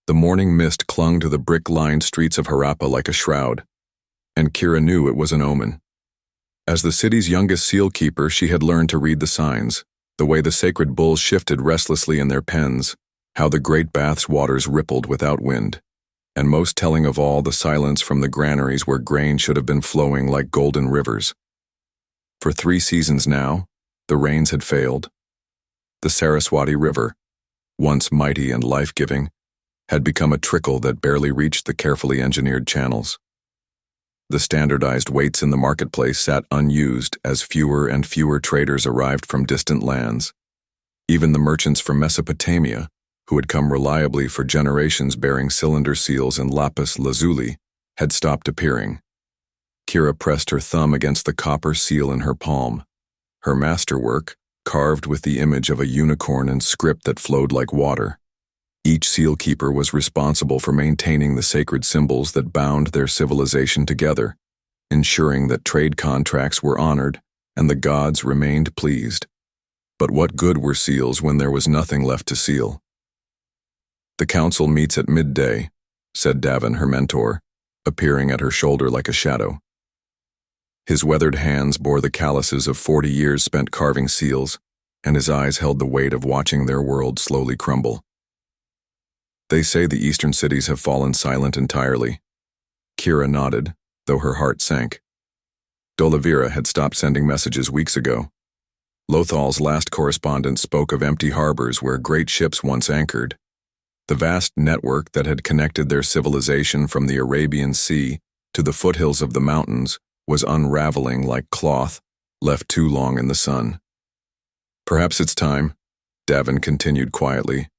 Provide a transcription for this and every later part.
The morning mist clung to the brick-lined streets of Harappa like a shroud, and Kira knew it was an omen. As the city's youngest seal keeper, she had learned to read the signs, the way the sacred bulls shifted restlessly in their pens, how the great bath's waters rippled without wind, and most telling of all, the silence from the granaries where grain should have been flowing like golden rivers. For 3 seasons now, the rains had failed. The Saraswati River, once mighty and life-giving, had become a trickle that barely reached the carefully engineered channels. The standardized weights in the marketplace sat unused as fewer and fewer traders arrived from distant lands. Even the merchants from Mesopotamia, who had come reliably for generations bearing cylinder seals and lapis lazuli, had stopped appearing. Kira pressed her thumb against the copper seal in her palm. Her masterwork, carved with the image of a unicorn and script that flowed like water. Each seal keeper was responsible for maintaining the sacred symbols that bound their civilization together, ensuring that trade contracts were honored and the gods remained pleased. But what good were seals when there was nothing left to seal? "The council meets at midday," said Davin, her mentor, appearing at her shoulder like a shadow. His weathered hands bore the calluses of 40 years spent carving seals, and his eyes held the weight of watching their world slowly crumble. "They say the eastern cities have fallen silent entirely." Kira nodded, though her heart sank. Dolavira had stopped sending messages weeks ago. Lothal's last correspondence spoke of empty harbors where great ships once anchored. The vast network that had connected their civilization from the Arabian Sea to the foothills of the mountains was unraveling like cloth left too long in the sun. "Perhaps it's time," Davin continued quietly,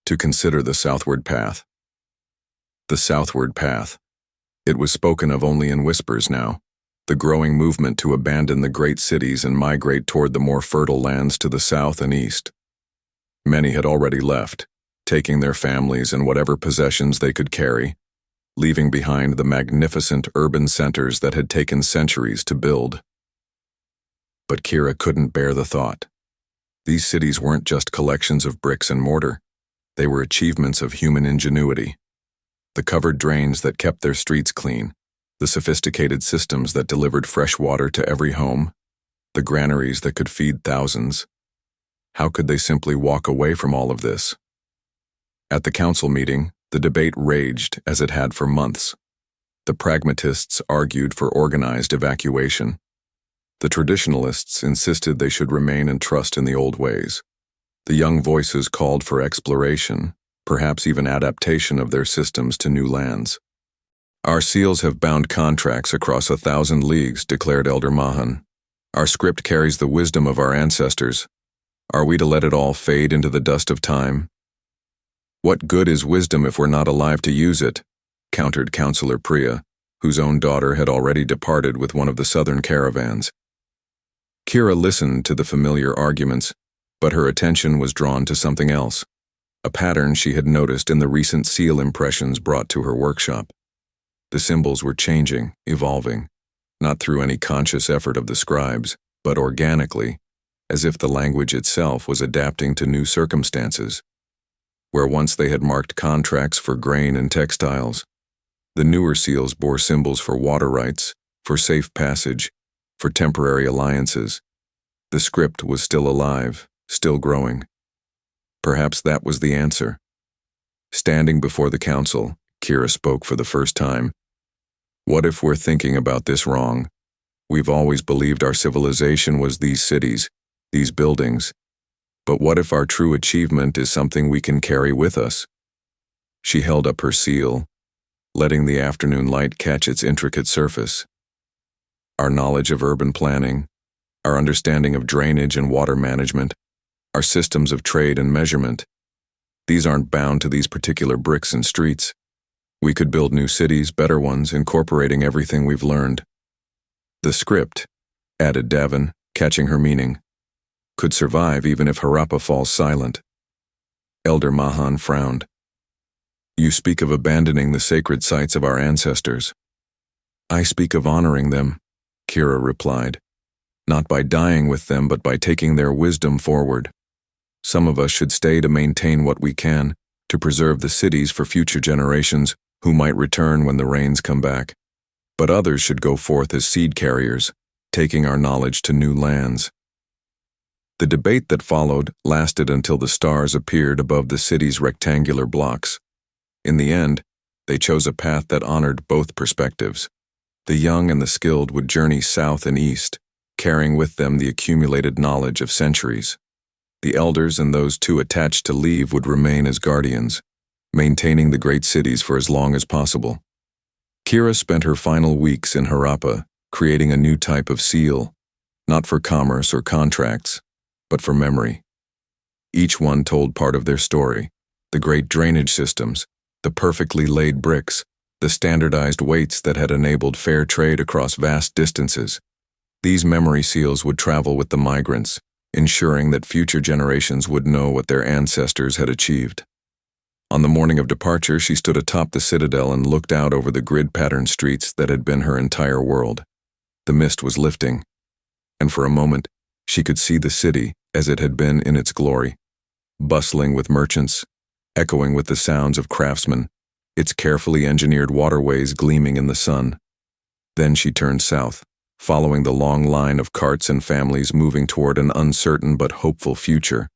"to consider the southward path." The southward path. It was spoken of only in whispers now, the growing movement to abandon the great cities and migrate toward the more fertile lands to the south and east. Many had already left, taking their families and whatever possessions they could carry, leaving behind the magnificent urban centers that had taken centuries to build. But Kira couldn't bear the thought. These cities weren't just collections of bricks and mortar. They were achievements of human ingenuity. The covered drains that kept their streets clean, the sophisticated systems that delivered fresh water to every home, the granaries that could feed thousands. How could they simply walk away from all of this? At the council meeting, the debate raged as it had for months. The pragmatists argued for organized evacuation. The traditionalists insisted they should remain and trust in the old ways. The young voices called for exploration, perhaps even adaptation of their systems to new lands. "Our seals have bound contracts across 1,000 leagues," declared Elder Mahan. "Our script carries the wisdom of our ancestors. Are we to let it all fade into the dust of time?" "What good is wisdom if we're not alive to use it?" countered Councillor Priya, whose own daughter had already departed with one of the southern caravans. Kira listened to the familiar arguments, but her attention was drawn to something else, a pattern she had noticed in the recent seal impressions brought to her workshop. The symbols were changing, evolving, not through any conscious effort of the scribes, but organically, as if the language itself was adapting to new circumstances. Where once they had marked contracts for grain and textiles, the newer seals bore symbols for water rights, for safe passage, for temporary alliances. The script was still alive, still growing. Perhaps that was the answer. Standing before the council, Kira spoke for the first time. "What if we're thinking about this wrong? We've always believed our civilization was these cities, these buildings. But what if our true achievement is something we can carry with us?" She held up her seal, letting the afternoon light catch its intricate surface. "Our knowledge of urban planning, our understanding of drainage and water management, our systems of trade and measurement, these aren't bound to these particular bricks and streets. We could build new cities, better ones, incorporating everything we've learned." "The script," added Davin, catching her meaning, "could survive even if Harappa falls silent." Elder Mahan frowned. "You speak of abandoning the sacred sites of our ancestors." "I speak of honoring them," Kira replied. "Not by dying with them, but by taking their wisdom forward. Some of us should stay to maintain what we can, to preserve the cities for future generations who might return when the rains come back. But others should go forth as seed carriers, taking our knowledge to new lands. The debate that followed lasted until the stars appeared above the city's rectangular blocks. In the end, they chose a path that honored both perspectives. The young and the skilled would journey south and east, carrying with them the accumulated knowledge of centuries. The elders and those too attached to leave would remain as guardians, maintaining the great cities for as long as possible. Kira spent her final weeks in Harappa, creating a new type of seal, not for commerce or contracts, but for memory. Each one told part of their story: the great drainage systems, the perfectly laid bricks, the standardized weights that had enabled fair trade across vast distances. These memory seals would travel with the migrants, ensuring that future generations would know what their ancestors had achieved. On the morning of departure, she stood atop the citadel and looked out over the grid-patterned streets that had been her entire world. The mist was lifting, and for a moment, she could see the city as it had been in its glory, bustling with merchants, echoing with the sounds of craftsmen, its carefully engineered waterways gleaming in the sun. Then she turned south, following the long line of carts and families moving toward an uncertain but hopeful future.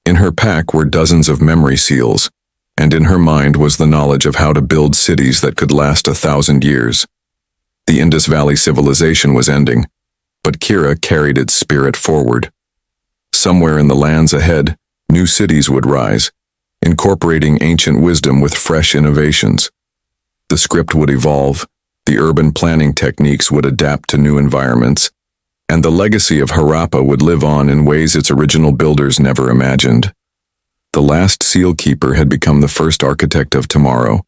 In her pack were dozens of memory seals, and in her mind was the knowledge of how to build cities that could last 1,000 years. The Indus Valley Civilization was ending, but Kira carried its spirit forward. Somewhere in the lands ahead, new cities would rise, incorporating ancient wisdom with fresh innovations. The script would evolve, the urban planning techniques would adapt to new environments, and the legacy of Harappa would live on in ways its original builders never imagined. The last seal keeper had become the first architect of tomorrow,